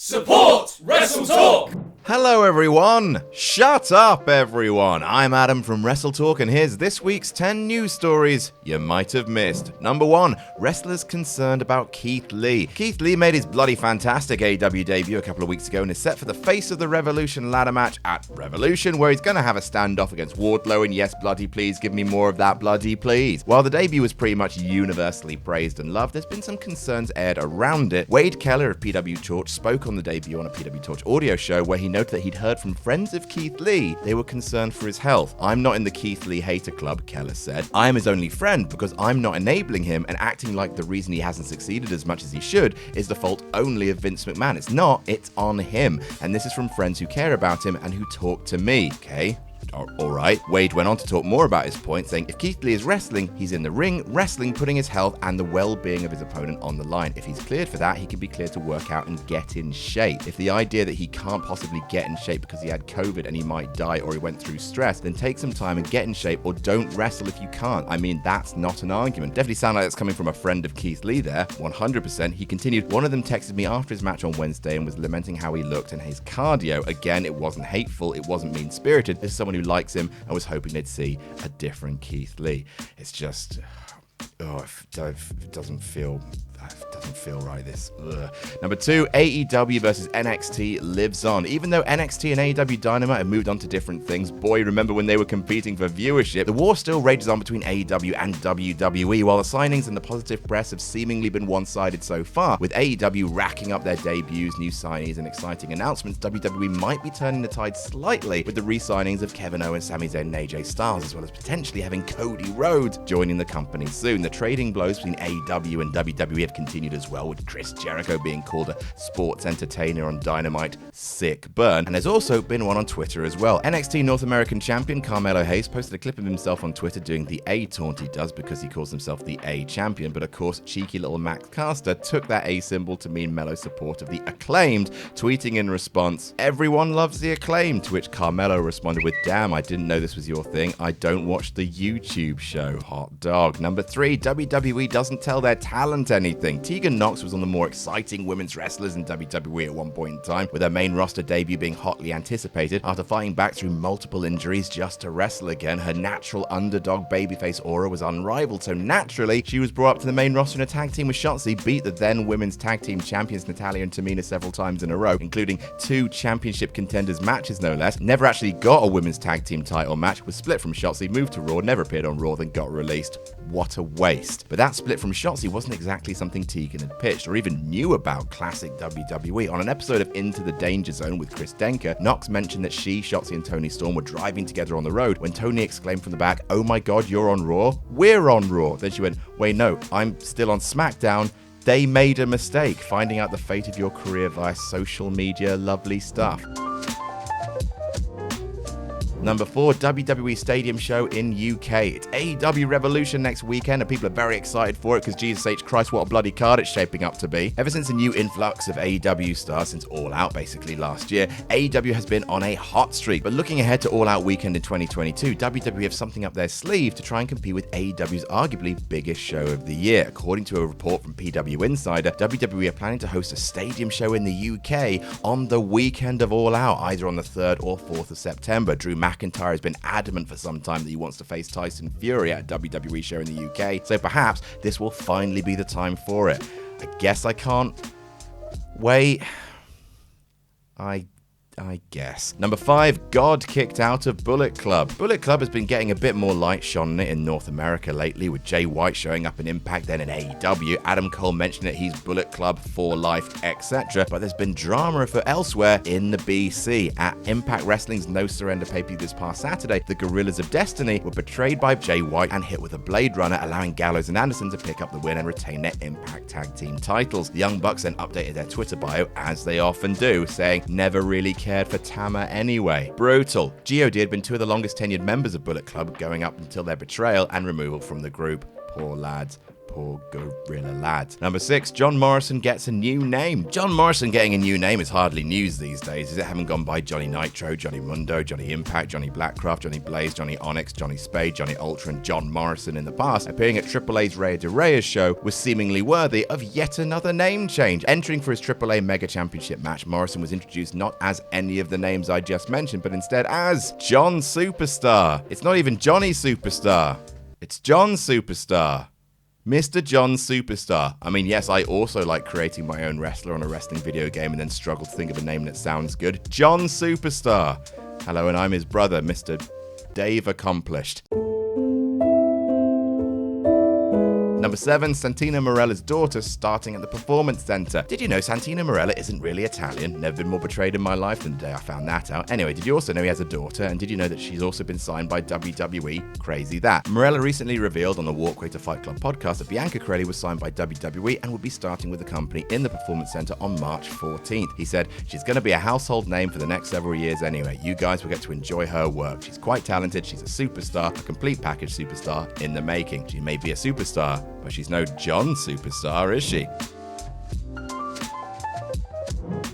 Support WrestleTalk! Hello everyone! Shut up everyone! I'm Adam from WrestleTalk and here's this week's 10 news stories you might have missed. Number 1. Wrestlers concerned about Keith Lee. Keith Lee made his bloody fantastic AEW debut a couple of weeks ago and is set for the Face of the Revolution ladder match at Revolution, where he's gonna have a standoff against Wardlow, and yes, bloody please, give me more of that bloody please. While the debut was pretty much universally praised and loved, there's been some concerns aired around it. Wade Keller of PW Torch spoke on the debut on a PW Torch audio show where he noted that he'd heard from friends of Keith Lee they were concerned for his health. "I'm not in the Keith Lee hater club," Keller said. "I'm his only friend because I'm not enabling him and acting like the reason he hasn't succeeded as much as he should is the fault only of Vince McMahon. It's not, it's on him. And this is from friends who care about him and who talk to me." Okay. Alright. Wade went on to talk more about his point, saying if Keith Lee is wrestling, he's in the ring, wrestling, putting his health and the well-being of his opponent on the line. If he's cleared for that, he can be cleared to work out and get in shape. If the idea that he can't possibly get in shape because he had COVID and he might die or he went through stress, then take some time and get in shape, or don't wrestle if you can't. I mean, that's not an argument. Definitely sound like it's coming from a friend of Keith Lee there, 100%. He continued, "One of them texted me after his match on Wednesday and was lamenting how he looked and his cardio. Again, it wasn't hateful, it wasn't mean-spirited. This is someone who likes him and was hoping they'd see a different Keith Lee." It's just, it doesn't feel right, this. Ugh. Number 2, AEW versus NXT lives on. Even though NXT and AEW Dynamite have moved on to different things, boy, remember when they were competing for viewership, the war still rages on between AEW and WWE, while the signings and the positive press have seemingly been one-sided so far. With AEW racking up their debuts, new signees, and exciting announcements, WWE might be turning the tide slightly with the re-signings of Kevin Owens, Sami Zayn, and AJ Styles, as well as potentially having Cody Rhodes joining the company soon. The trading blows between AEW and WWE have continued as well, with Chris Jericho being called a sports entertainer on Dynamite. Sick burn. And there's also been one on Twitter as well. NXT North American champion Carmelo posted a clip of himself on Twitter doing the A taunt he does because he calls himself the A champion, but of course cheeky little Max Caster took that A symbol to mean Melo's support of the Acclaimed, tweeting in response, "Everyone loves the Acclaimed," to which Carmelo responded with, "Damn, I didn't know this was your thing. I don't watch the YouTube show. Hot dog." Number 3, WWE doesn't tell their talent anything. Tegan Knox was on the more exciting women's wrestlers in WWE at one point in time, with her main roster debut being hotly anticipated. After fighting back through multiple injuries just to wrestle again, her natural underdog babyface aura was unrivaled, so naturally she was brought up to the main roster in a tag team with Shotzi, beat the then women's tag team champions Natalya and Tamina several times in a row, including 2 championship contenders matches no less. Never actually got a women's tag team title match, was split from Shotzi, moved to Raw, never appeared on Raw, then got released. What a waste. But that split from Shotzi wasn't exactly something Tegan had pitched or even knew about classic WWE. On an episode of Into the Danger Zone with Chris Denker, Knox mentioned that she, Shotzi, and Toni Storm were driving together on the road when Toni exclaimed from the back, "Oh my god, you're on Raw? We're on Raw." Then she went, "Wait, no, I'm still on SmackDown. They made a mistake, finding out the fate of your career via social media. Lovely stuff." Number 4, WWE Stadium show in UK. It's AEW Revolution next weekend and people are very excited for it because Jesus H. Christ, what a bloody card it's shaping up to be. Ever since a new influx of AEW stars since All Out basically last year, AEW has been on a hot streak. But looking ahead to All Out weekend in 2022, WWE have something up their sleeve to try and compete with AEW's arguably biggest show of the year. According to a report from PW Insider, WWE are planning to host a stadium show in the UK on the weekend of All Out, either on the 3rd or 4th of September. Drew McIntyre has been adamant for some time that he wants to face Tyson Fury at a WWE show in the UK, so perhaps this will finally be the time for it. I guess I can't wait. I guess. Number 5, God kicked out of Bullet Club. Bullet Club has been getting a bit more light shone on it in North America lately, with Jay White showing up in Impact, then in AEW. Adam Cole mentioned that he's Bullet Club for life, etc. But there's been drama for elsewhere in the BC. At Impact Wrestling's No Surrender pay-per-view this past Saturday, the Gorillas of Destiny were betrayed by Jay White and hit with a Blade Runner, allowing Gallows and Anderson to pick up the win and retain their Impact Tag Team titles. The Young Bucks then updated their Twitter bio, as they often do, saying, "Never really cared for Tama anyway." Brutal. G.O.D. had been 2 of the longest tenured members of Bullet Club, going up until their betrayal and removal from the group. Poor lads. Poor gorilla lad. Number 6, John Morrison gets a new name. John Morrison getting a new name is hardly news these days, as it haven't gone by Johnny Nitro, Johnny Mundo, Johnny Impact, Johnny Blackcraft, Johnny Blaze, Johnny Onyx, Johnny Spade, Johnny Ultra, and John Morrison in the past. Appearing at AAA's Rey de Reyes show was seemingly worthy of yet another name change. Entering for his AAA Mega Championship match, Morrison was introduced not as any of the names I just mentioned, but instead as John Superstar. It's not even Johnny Superstar. It's John Superstar. Mr. John Superstar. I mean, yes, I also like creating my own wrestler on a wrestling video game and then struggle to think of a name that sounds good. John Superstar. Hello, and I'm his brother, Mr. Dave Accomplished. Number 7, Santino Marella's daughter starting at the Performance Center. Did you know Santino Marella isn't really Italian? Never been more betrayed in my life than the day I found that out. Anyway, did you also know he has a daughter? And did you know that she's also been signed by WWE? Crazy that. Marella recently revealed on the Walkway to Fight Club podcast that Bianca Corelli was signed by WWE and will be starting with the company in the Performance Center on March 14th. He said, she's going to be a household name for the next several years anyway. You guys will get to enjoy her work. She's quite talented. She's a superstar, a complete package superstar in the making. She may be a superstar, but she's no John Superstar, is she?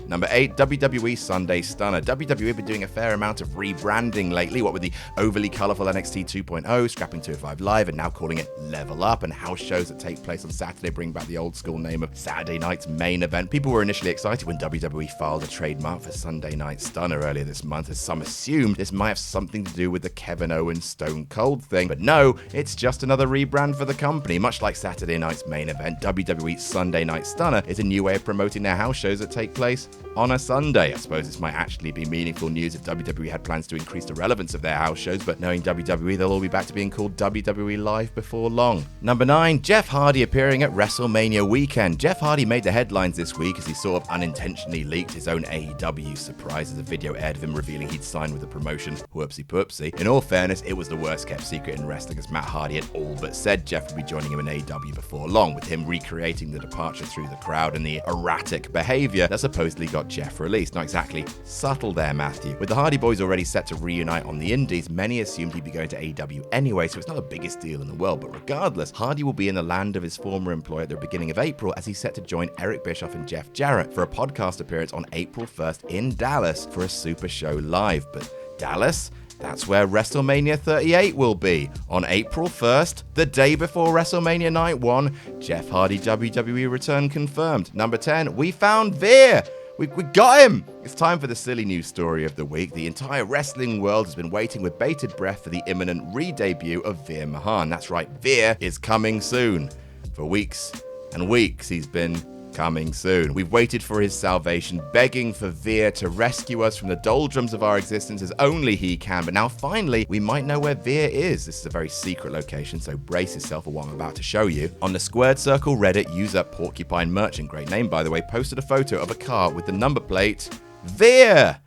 Number 8, WWE Sunday Stunner. WWE have been doing a fair amount of rebranding lately, what with the overly colourful NXT 2.0, scrapping 205 Live, and now calling it Level Up, and house shows that take place on Saturday bring back the old school name of Saturday Night's Main Event. People were initially excited when WWE filed a trademark for Sunday Night Stunner earlier this month, as some assumed this might have something to do with the Kevin Owens Stone Cold thing. But no, it's just another rebrand for the company. Much like Saturday Night's Main Event, WWE Sunday Night Stunner is a new way of promoting their house shows that take place on a Sunday. I suppose this might actually be meaningful news if WWE had plans to increase the relevance of their house shows, but knowing WWE, they'll all be back to being called WWE Live before long. Number 9, Jeff Hardy appearing at WrestleMania weekend. Jeff Hardy made the headlines this week as he sort of unintentionally leaked his own AEW surprise as a video aired of him revealing he'd signed with the promotion. Whoopsie poopsie. In all fairness, it was the worst kept secret in wrestling, as Matt Hardy had all but said Jeff would be joining him in AEW before long, with him recreating the departure through the crowd and the erratic behavior that supposedly got Jeff released. Not exactly subtle there, Matthew. With the Hardy Boys already set to reunite on the Indies, many assumed he'd be going to AEW anyway, so it's not the biggest deal in the world. But regardless, Hardy will be in the land of his former employer at the beginning of April, as he's set to join Eric Bischoff and Jeff Jarrett for a podcast appearance on April 1st in Dallas for a Super Show Live. But Dallas? That's where WrestleMania 38 will be. On April 1st, the day before WrestleMania Night 1, Jeff Hardy WWE return confirmed. Number 10, we found Veer. We got him! It's time for the silly news story of the week. The entire wrestling world has been waiting with bated breath for the imminent re-debut of Veer Mahaan. That's right, Veer is coming soon. For weeks and weeks, he's been coming soon. We've waited for his salvation, begging for Veer to rescue us from the doldrums of our existence as only he can. But now finally, we might know where Veer is. This is a very secret location, so brace yourself for what I'm about to show you. On the Squared Circle Reddit, user Porcupine Merchant, great name by the way, posted a photo of a car with the number plate Veer.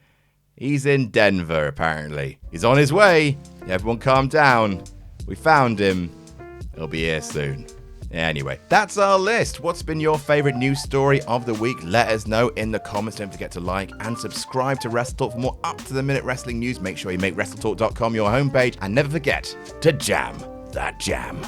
He's in Denver, apparently. He's on his way. Everyone calm down. We found him. He'll be here soon. Anyway, that's our list. What's been your favorite news story of the week? Let us know in the comments. Don't forget to like and subscribe to WrestleTalk for more up-to-the-minute wrestling news. Make sure you make WrestleTalk.com your homepage. And never forget to jam that jam.